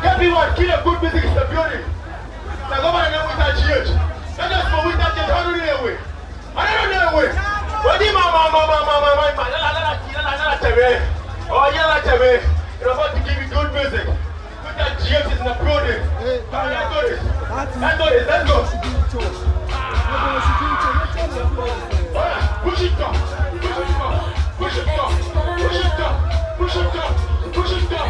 Everyone, kill a good music is the beauty. Now go back and with that church. Let us go with that church. How do they away? I don't know away. What do you mama? Oh, yeah, that's a way. You're about to give you good music. Put that church is in the beauty. Let's go. Let's go. Push it down. Push it down. Push it down. Push it down. Push it down.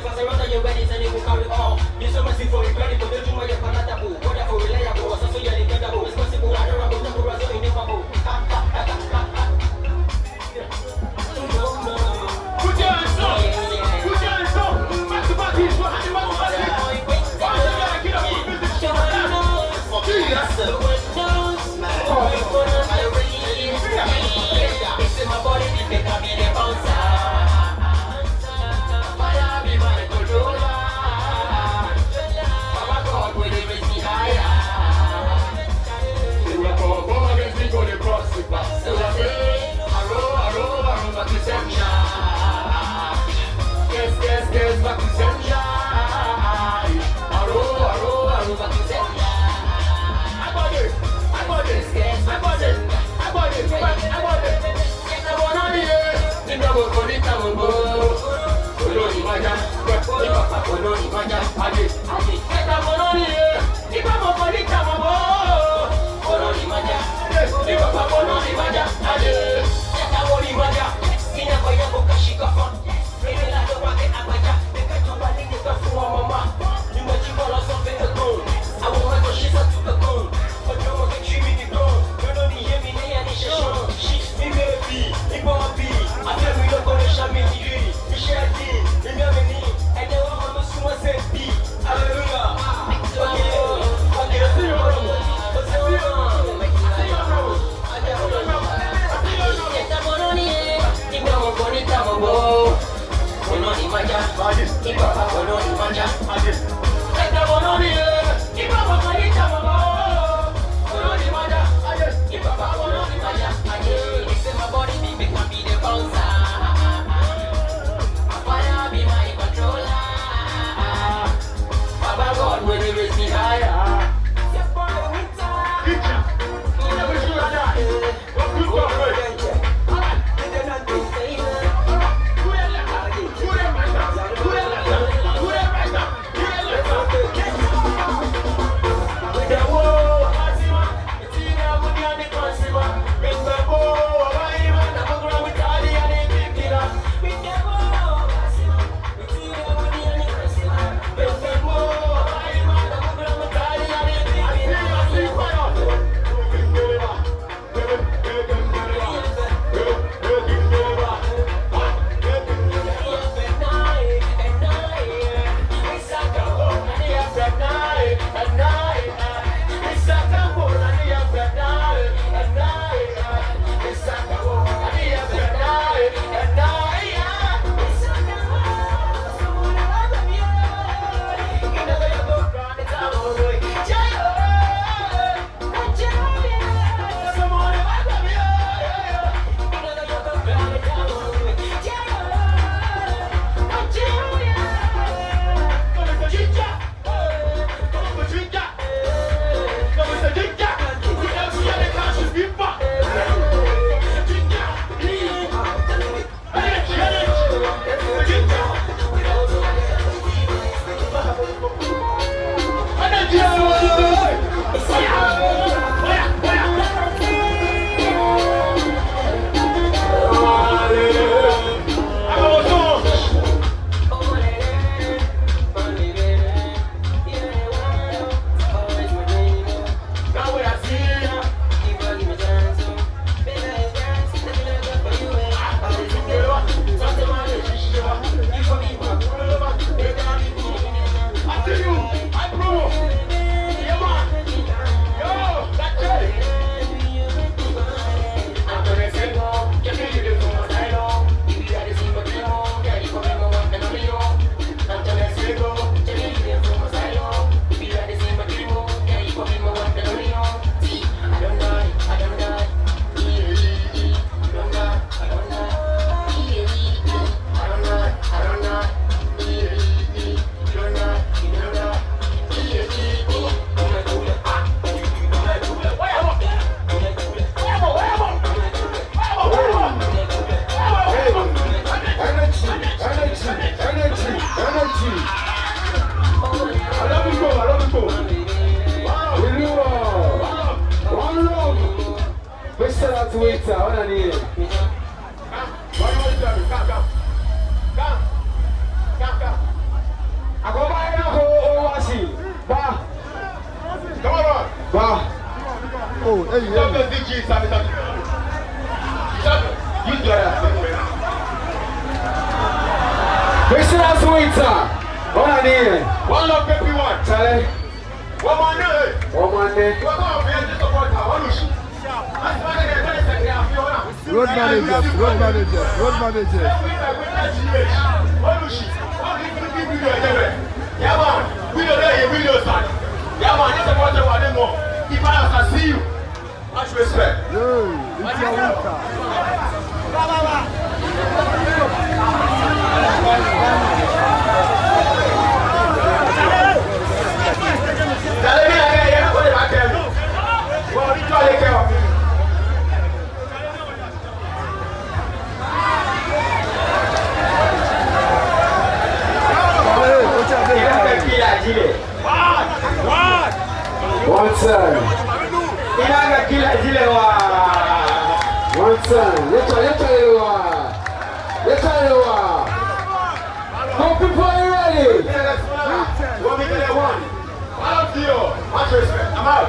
That's it. Mr. That's waiter, what I need. Come. What do you want to do? Come. I go buy a washing. Bah. Come on. Bah. Oh, hey, Stop the DG, Sammy. Shut up. You do that. Mr. That's waiter, what I need. One love, baby, one. Charlie. One man, hey. One man there. What about me? Just support her. One lush. road manager. Yeah, man. We know that you will son. Yeah, man. Just support her. One more. If I see you, much respect. Yo, it's your winter. One turn. One turn. Hope people are ready. One. Out here. Much respect. I'm out.